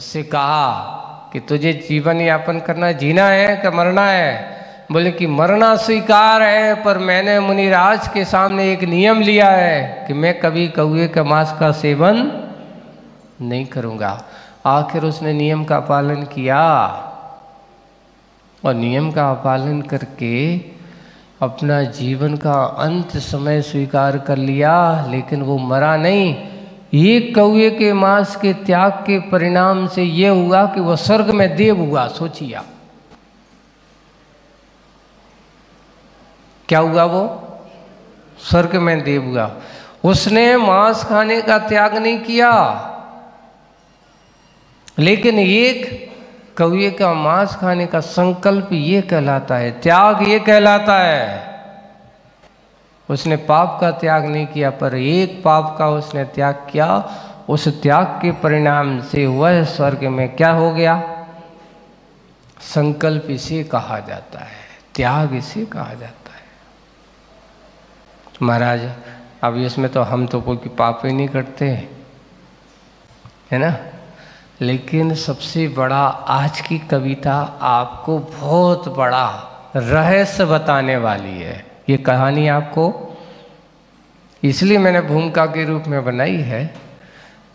उससे कहा कि तुझे जीवन यापन करना, जीना है कि मरना है? बोले कि मरना स्वीकार है, पर मैंने मुनिराज के सामने एक नियम लिया है कि मैं कभी कौवे के मांस का सेवन नहीं करूँगा। आखिर उसने नियम का पालन किया और नियम का पालन करके अपना जीवन का अंत समय स्वीकार कर लिया, लेकिन वो मरा नहीं। एक कौवे के मांस के त्याग के परिणाम से ये हुआ कि वह स्वर्ग में देव हुआ। सोचिए क्या हुआ, वो स्वर्ग में देव हुआ। उसने मांस खाने का त्याग नहीं किया, लेकिन एक कौवे का मांस खाने का संकल्प ये कहलाता है, त्याग ये कहलाता है। उसने पाप का त्याग नहीं किया, पर एक पाप का उसने त्याग किया। उस त्याग के परिणाम से वह स्वर्ग में क्या हो गया? संकल्प इसे कहा जाता है, त्याग इसे कहा जाता है। महाराज अब इसमें तो हम तो कोई पाप ही नहीं करते, है ना, लेकिन सबसे बड़ा आज की कविता आपको बहुत बड़ा रहस्य बताने वाली है। ये कहानी आपको इसलिए मैंने भूमिका के रूप में बनाई है,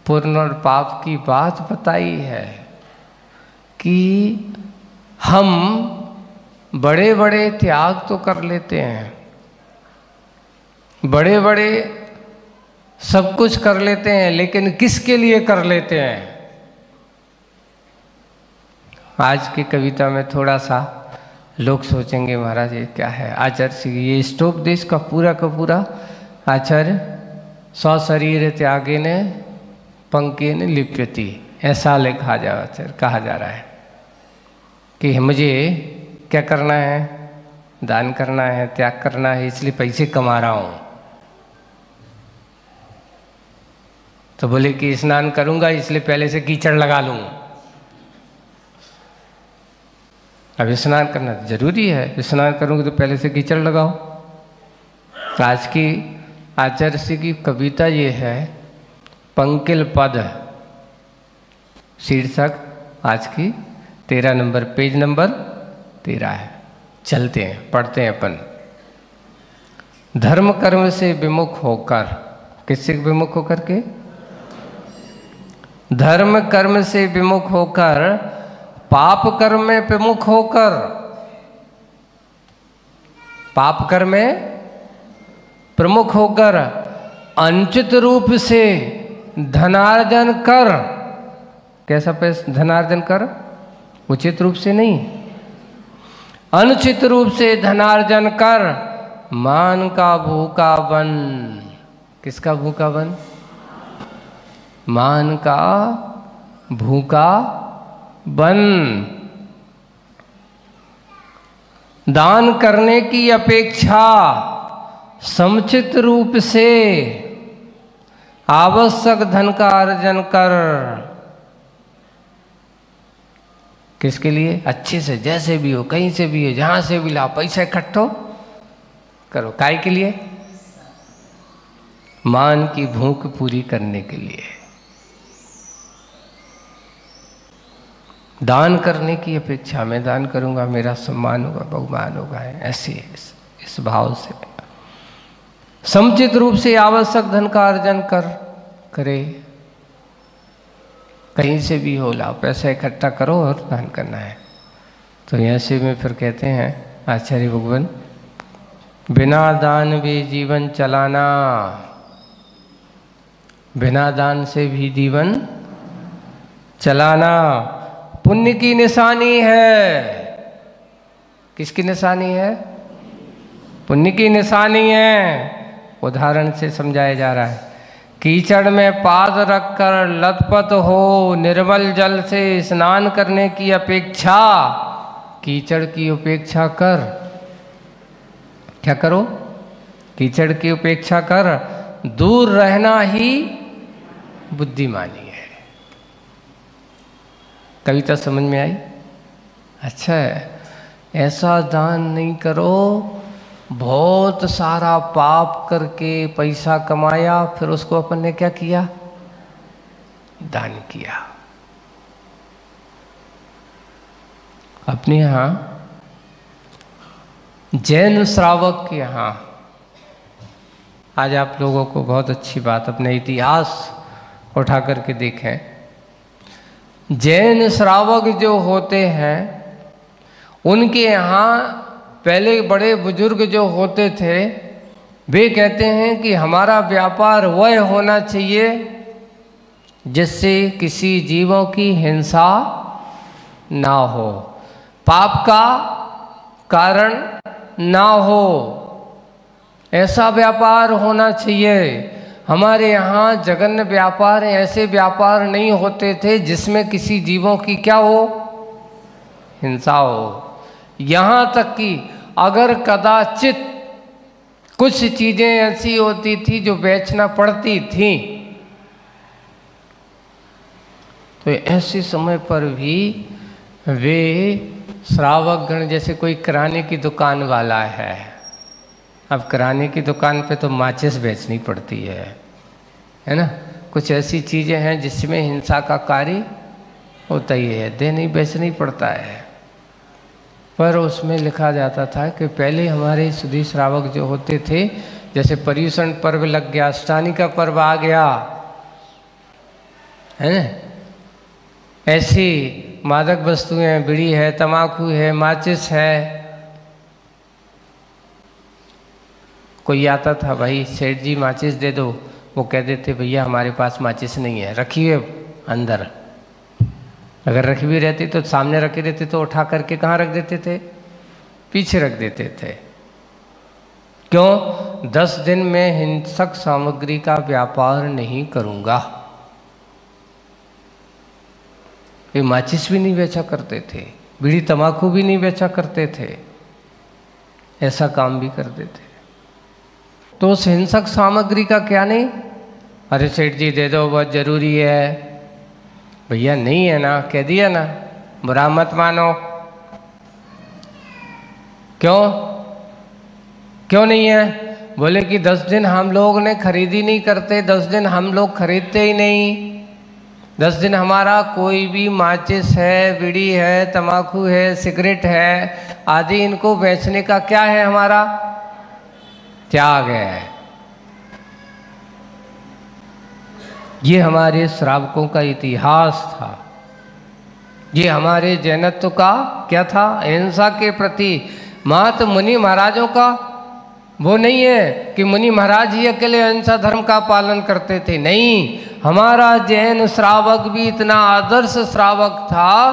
पुण्य और पाप की बात बताई है कि हम बड़े बड़े त्याग तो कर लेते हैं, बड़े बड़े सब कुछ कर लेते हैं, लेकिन किसके लिए कर लेते हैं? आज की कविता में थोड़ा सा लोग सोचेंगे महाराज ये क्या है? आचार्य ये स्टोप देश का पूरा आचार्य स्वशरीर त्यागे ने पंके ने लिप्यति, ऐसा लिखा जा कहा जा रहा है कि मुझे क्या करना है? दान करना है, त्याग करना है, इसलिए पैसे कमा रहा हूँ। तो बोले कि स्नान करूँगा इसलिए पहले से कीचड़ लगा लूँ। अब स्नान करना जरूरी है, स्नान करूँगी तो पहले से कीचड़ लगाओ। तो आज की आचार्य श्री की कविता ये है, पंकिल पद शीर्षक आज की 13 नंबर पेज नंबर 13 है। चलते हैं, पढ़ते हैं अपन। धर्म कर्म से विमुख होकर, किससे विमुख होकर के? धर्म कर्म से विमुख होकर, पाप कर्म में प्रमुख होकर, पाप कर्म में प्रमुख होकर अनुचित रूप से धनार्जन कर। कैसा पैसा धनार्जन कर? उचित रूप से नहीं, अनुचित रूप से धनार्जन कर, मान का भूखा बन। किसका भूखा बन? मान का भूखा बन। दान करने की अपेक्षा समुचित रूप से आवश्यक धन का अर्जन कर। किसके लिए? अच्छे से, जैसे भी हो, कहीं से भी हो, जहां से भी लाओ, पैसा इकट्ठो करो। काय के लिए? मान की भूख पूरी करने के लिए। दान करने की अपेक्षा, मैं दान करूंगा मेरा सम्मान होगा, बहुमान होगा, ऐसे इस भाव से समुचित रूप से आवश्यक धन का अर्जन करे। कहीं से भी हो लाओ, पैसा इकट्ठा करो और दान करना है। तो ऐसे में फिर कहते हैं आचार्य भगवान, बिना दान भी जीवन चलाना, बिना दान से भी जीवन चलाना पुण्य की निशानी है। किसकी निशानी है? पुण्य की निशानी है। उदाहरण से समझाया जा रहा है, कीचड़ में पाद रखकर लथपथ हो निर्मल जल से स्नान करने की अपेक्षा कीचड़ की उपेक्षा कर। क्या करो? कीचड़ की उपेक्षा कर, दूर रहना ही बुद्धिमानी है। कविता समझ में आई? अच्छा है, ऐसा दान नहीं करो बहुत सारा पाप करके पैसा कमाया, फिर उसको अपन ने क्या किया? दान किया। अपने यहाँ जैन श्रावक के यहाँ आज आप लोगों को बहुत अच्छी बात अपने इतिहास उठा करके देखें। जैन श्रावक जो होते हैं उनके यहाँ पहले बड़े बुजुर्ग जो होते थे वे कहते हैं कि हमारा व्यापार वह होना चाहिए जिससे किसी जीवों की हिंसा ना हो, पाप का कारण ना हो, ऐसा व्यापार होना चाहिए। हमारे यहाँ जघन्य व्यापार ऐसे व्यापार नहीं होते थे जिसमें किसी जीवों की क्या हो, हिंसा हो। यहाँ तक कि अगर कदाचित कुछ चीज़ें ऐसी होती थी जो बेचना पड़ती थी तो ऐसे समय पर भी वे श्रावक गण, जैसे कोई किराने की दुकान वाला है, अब किराने की दुकान पे तो माचिस बेचनी पड़ती है ना। कुछ ऐसी चीज़ें हैं जिसमें हिंसा का कार्य होता ही है, देनी बेचनी पड़ता है। पर उसमें लिखा जाता था कि पहले हमारे सुधी श्रावक जो होते थे, जैसे पर्युषण पर्व लग गया, अष्टानी का पर्व आ गया है ना, ऐसी मादक वस्तुएं, बीड़ी है, तम्बाकू है, माचिस है। कोई आता था, भाई सेठ जी माचिस दे दो, वो कह देते भैया हमारे पास माचिस नहीं है, रखिए अंदर। अगर रखी भी रहती तो सामने रखे रहते तो उठा करके कहाँ रख देते थे, पीछे रख देते थे। क्यों? 10 दिन में हिंसक सामग्री का व्यापार नहीं करूँगा। वे माचिस भी नहीं बेचा करते थे, बीड़ी तम्बाकू भी नहीं बेचा करते थे, ऐसा काम भी करते थे। तो उस हिंसक सामग्री का क्या नहीं, अरे सेठ जी दे दो बहुत ज़रूरी है, भैया नहीं है ना, कह दिया ना, बुरा मत मानो। क्यों नहीं है? बोले कि 10 दिन हम लोग ने खरीदी नहीं करते, 10 दिन हम लोग खरीदते ही नहीं, 10 दिन हमारा कोई भी माचिस है, बीड़ी है, तम्बाकू है, सिगरेट है आदि, इनको बेचने का क्या है, हमारा त्याग है। ये हमारे श्रावकों का इतिहास था, ये हमारे जैनत्व का क्या था, अहिंसा के प्रति। मात मुनि महाराजों का वो नहीं है कि मुनि महाराज ही अकेले अहिंसा धर्म का पालन करते थे, नहीं, हमारा जैन श्रावक भी इतना आदर्श श्रावक था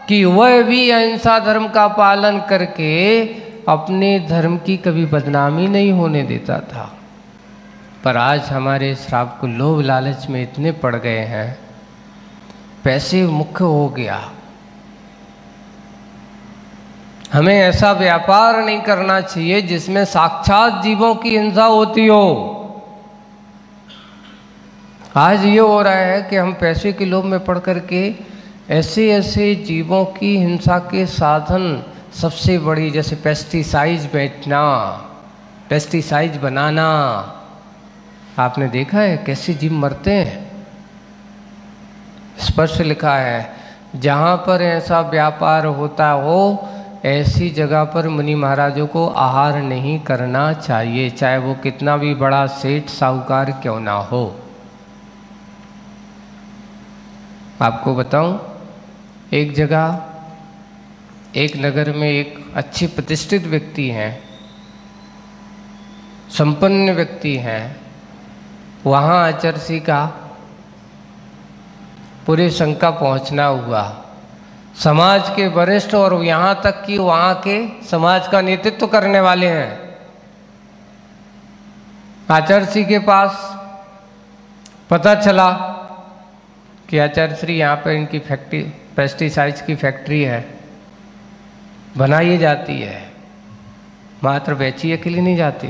कि वह भी अहिंसा धर्म का पालन करके अपने धर्म की कभी बदनामी नहीं होने देता था। पर आज हमारे श्रावक लोभ लालच में इतने पड़ गए हैं, पैसे मुख्य हो गया। हमें ऐसा व्यापार नहीं करना चाहिए जिसमें साक्षात जीवों की हिंसा होती हो। आज ये हो रहा है कि हम पैसे के लोभ में पड़ करके ऐसे ऐसे जीवों की हिंसा के साधन, सबसे बड़ी जैसे पेस्टिसाइड्स बेचना, पेस्टिसाइड्स बनाना, आपने देखा है कैसे जीव मरते हैं। स्पष्ट लिखा है जहाँ पर ऐसा व्यापार होता हो ऐसी जगह पर मुनि महाराजों को आहार नहीं करना चाहिए, चाहे वो कितना भी बड़ा सेठ साहूकार क्यों ना हो। आपको बताऊं, एक जगह एक नगर में एक अच्छे प्रतिष्ठित व्यक्ति हैं, संपन्न व्यक्ति हैं, वहाँ आचर्षी का पूरे संघ का पहुँचना हुआ। समाज के वरिष्ठ और यहाँ तक कि वहाँ के समाज का नेतृत्व करने वाले हैं आचार्य के पास। पता चला कि आचार्य श्री यहाँ पर इनकी फैक्ट्री, पेस्टिसाइड्स की फैक्ट्री है, बनाई जाती है, मात्र बेची अकेली नहीं जाती,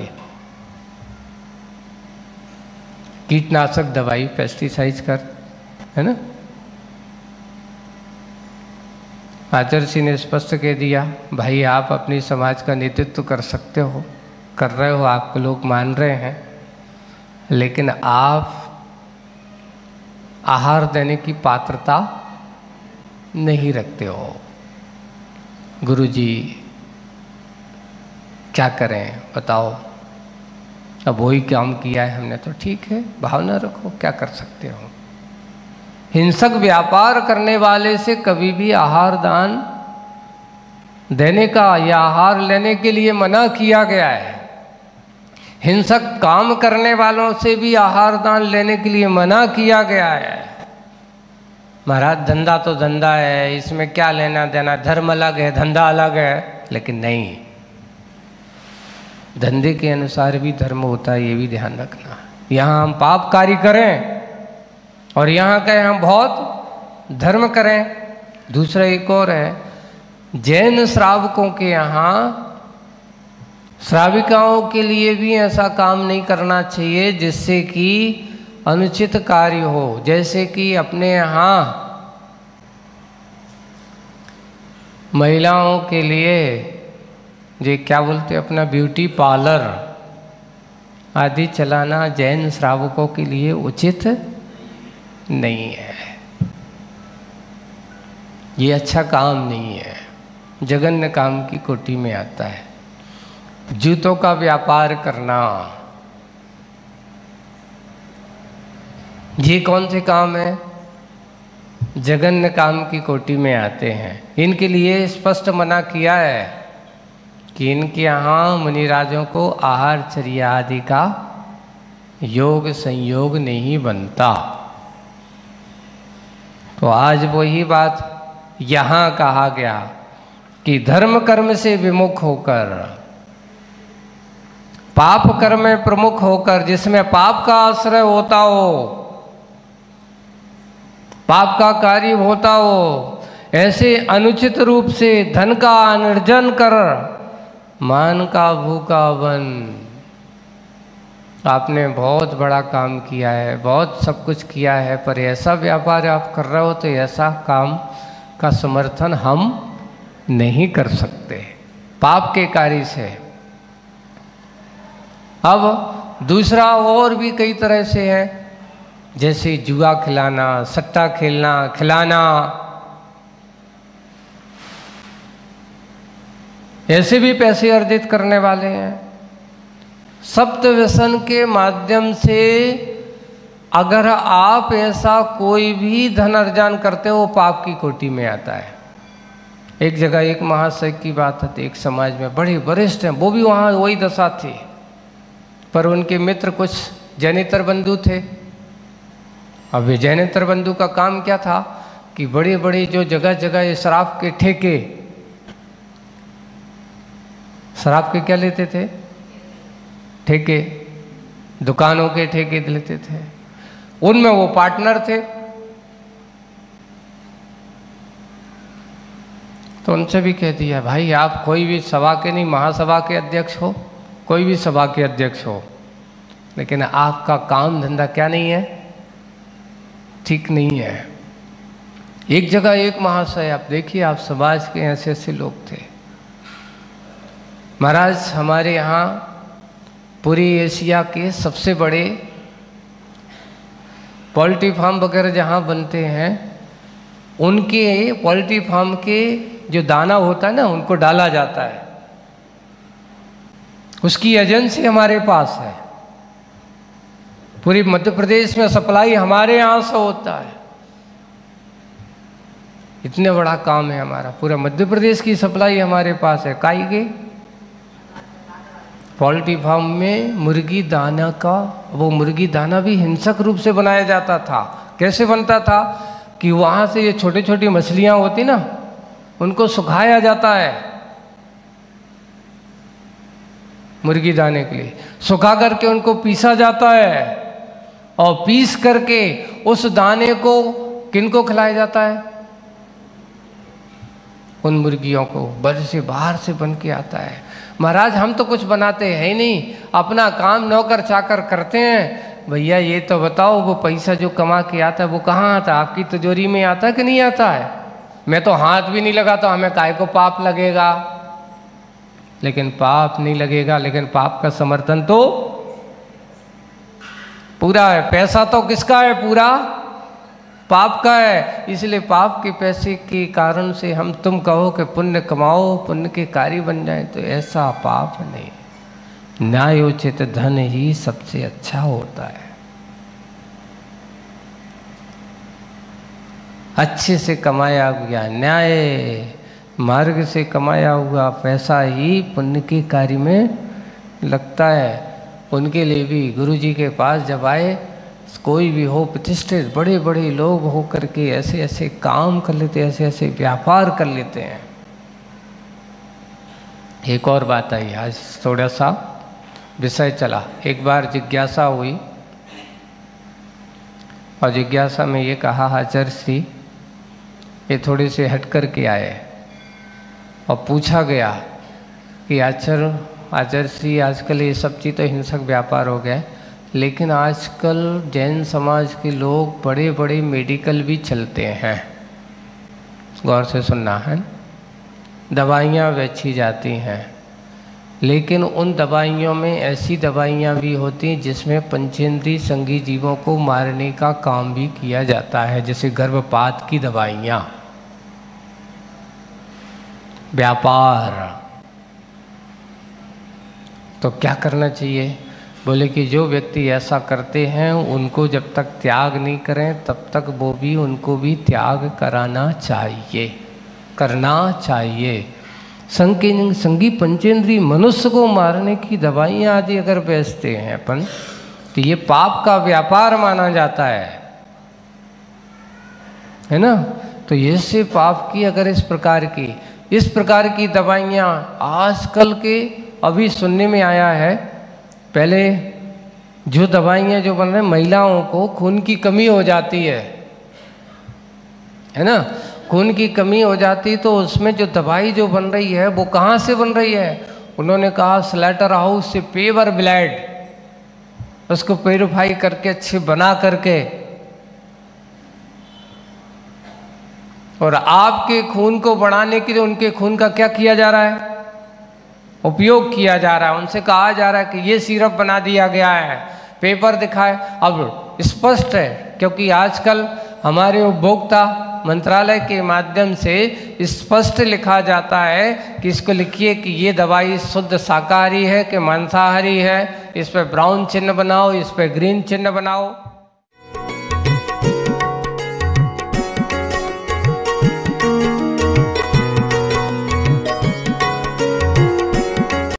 कीटनाशक दवाई पेस्टिसाइड्स कर, है ना। आचार्य ने स्पष्ट कह दिया, भाई आप अपनी समाज का नेतृत्व कर सकते हो, कर रहे हो, आपको लोग मान रहे हैं, लेकिन आप आहार देने की पात्रता नहीं रखते हो। गुरुजी क्या करें बताओ, अब वही काम किया है हमने तो ठीक है, भावना रखो, क्या कर सकते हो। हिंसक व्यापार करने वाले से कभी भी आहार दान देने का या आहार लेने के लिए मना किया गया है। हिंसक काम करने वालों से भी आहार दान लेने के लिए मना किया गया है। महाराज धंधा तो धंधा है, इसमें क्या लेना देना, धर्म अलग है धंधा अलग है, लेकिन नहीं, धंधे के अनुसार भी धर्म होता है, ये भी ध्यान रखना। यहाँ हम पाप कार्य करें और यहाँ कहें हम बहुत धर्म करें। दूसरा एक और है, जैन श्रावकों के यहाँ श्राविकाओं के लिए भी ऐसा काम नहीं करना चाहिए जिससे कि अनुचित कार्य हो। जैसे कि अपने यहाँ महिलाओं के लिए जो क्या बोलते हैं अपना ब्यूटी पार्लर आदि चलाना जैन श्रावकों के लिए उचित नहीं है। ये अच्छा काम नहीं है, जघन्य काम की कोटि में आता है। जूतों का व्यापार करना, ये कौन से काम है, जघन्य काम की कोटि में आते हैं। इनके लिए स्पष्ट मना किया है कि इनके यहाँ मुनिराजों को आहारचर्या आदि का योग संयोग नहीं बनता। तो आज वही बात यहाँ कहा गया कि धर्म कर्म से विमुख होकर, पाप कर्म में प्रमुख होकर, जिसमें पाप का आश्रय होता हो, पाप का कार्य होता हो, ऐसे अनुचित रूप से धन का अनर्जन कर मान का भूखा बन। आपने बहुत बड़ा काम किया है, बहुत सब कुछ किया है, पर ऐसा व्यापार आप कर रहे हो तो ऐसा काम का समर्थन हम नहीं कर सकते पाप के कार्य से। अब दूसरा और भी कई तरह से है, जैसे जुआ खिलाना, सट्टा खेलना, खिलाना, ऐसे भी पैसे अर्जित करने वाले हैं। सप्त व्यसन के माध्यम से अगर आप ऐसा कोई भी धन अर्जन करते हो, पाप की कोटि में आता है। एक जगह एक महाशय की बात है, एक समाज में बड़े वरिष्ठ हैं, वो भी वहाँ वही दशा थी, पर उनके मित्र कुछ जैनेतर बंधु थे। अब ये जैनेतर बंधु का काम क्या था कि बड़े बड़े जो जगह जगह शराब के ठेके, शराब के क्या लेते थे, ठेके, दुकानों के ठेके लेते थे, उनमें वो पार्टनर थे। तो उनसे भी कह दिया, भाई आप कोई भी सभा के नहीं, महासभा के अध्यक्ष हो, कोई भी सभा के अध्यक्ष हो, लेकिन आपका काम धंधा क्या नहीं है, ठीक नहीं है। एक जगह एक महाशय, आप देखिए, आप समाज के ऐसे ऐसे लोग थे, महाराज हमारे यहाँ पूरी एशिया के सबसे बड़े पोल्ट्री फार्म वगैरह जहाँ बनते हैं, उनके पोल्ट्री फार्म के जो दाना होता है ना, उनको डाला जाता है, उसकी एजेंसी हमारे पास है। पूरी मध्य प्रदेश में सप्लाई हमारे यहाँ से होता है। इतने बड़ा काम है हमारा, पूरा मध्य प्रदेश की सप्लाई हमारे पास है। काई के पोल्ट्री फार्म में मुर्गी दाना का, वो मुर्गी दाना भी हिंसक रूप से बनाया जाता था। कैसे बनता था कि वहाँ से ये छोटी छोटी मछलियाँ होती ना, उनको सुखाया जाता है मुर्गी दाने के लिए, सुखा करके उनको पीसा जाता है, और पीस करके उस दाने को किनको खिलाया जाता है, उन मुर्गियों को। बर से बाहर से बन के आता है। महाराज हम तो कुछ बनाते हैं ही नहीं, अपना काम नौकर चाकर करते हैं। भैया ये तो बताओ, वो पैसा जो कमा के आता है वो कहाँ आता है, आपकी तिजोरी में आता है कि नहीं आता है? मैं तो हाथ भी नहीं लगाता, हमें काहे को पाप लगेगा। लेकिन पाप नहीं लगेगा, लेकिन पाप का समर्थन तो पूरा है। पैसा तो किसका है? पूरा पाप का है, इसलिए पाप के पैसे के कारण से हम तुम कहो कि पुण्य कमाओ, पुण्य के कार्य बन जाए, तो ऐसा पाप नहीं। न्यायोचित धन ही सबसे अच्छा होता है। अच्छे से कमाया हुआ न्याय मार्ग से कमाया हुआ पैसा ही पुण्य के कार्य में लगता है। उनके लिए भी गुरु जी के पास जब आए, कोई भी हो प्रतिष्ठित बड़े बड़े लोग हो करके ऐसे ऐसे काम कर लेते, ऐसे ऐसे व्यापार कर लेते हैं। एक और बात आई, आज थोड़ा सा विषय चला। एक बार जिज्ञासा हुई और जिज्ञासा में ये कहा, आचार्य श्री ये थोड़े से हट कर के आए और पूछा गया कि आचार्य श्री आजकल ये सब चीज़ तो हिंसक व्यापार हो गया, लेकिन आजकल जैन समाज के लोग बड़े बड़े मेडिकल भी चलते हैं। गौर से सुनना है, दवाइयाँ बेची जाती हैं, लेकिन उन दवाइयों में ऐसी दवाइयाँ भी होती हैं जिसमें पंचेंद्रिय संगी जीवों को मारने का काम भी किया जाता है, जैसे गर्भपात की दवाइयाँ। व्यापार तो क्या करना चाहिए? बोले कि जो व्यक्ति ऐसा करते हैं उनको जब तक त्याग नहीं करें तब तक वो भी उनको भी त्याग कराना चाहिए, करना चाहिए। संगी पंचेंद्रिय मनुष्य को मारने की दवाइयाँ आदि अगर बेचते हैं अपन, तो ये पाप का व्यापार माना जाता है ना। तो इससे पाप की अगर इस प्रकार की दवाइयाँ आजकल के अभी सुनने में आया है, पहले जो दवाइयाँ जो बन रही हैं, महिलाओं को खून की कमी हो जाती है ना, खून की कमी हो जाती, तो उसमें जो दवाई जो बन रही है वो कहाँ से बन रही है? उन्होंने कहा स्लेटर हाउस से प्योर ब्लड, उसको प्यूरिफाई करके अच्छे बना करके, और आपके खून को बढ़ाने के लिए उनके खून का क्या किया जा रहा है? उपयोग किया जा रहा है। उनसे कहा जा रहा है कि ये सिरप बना दिया गया है, पेपर दिखाए। अब स्पष्ट है, क्योंकि आजकल हमारे उपभोक्ता मंत्रालय के माध्यम से स्पष्ट लिखा जाता है कि इसको लिखिए कि ये दवाई शुद्ध शाकाहारी है कि मांसाहारी है, इस पर ब्राउन चिन्ह बनाओ, इस पर ग्रीन चिन्ह बनाओ।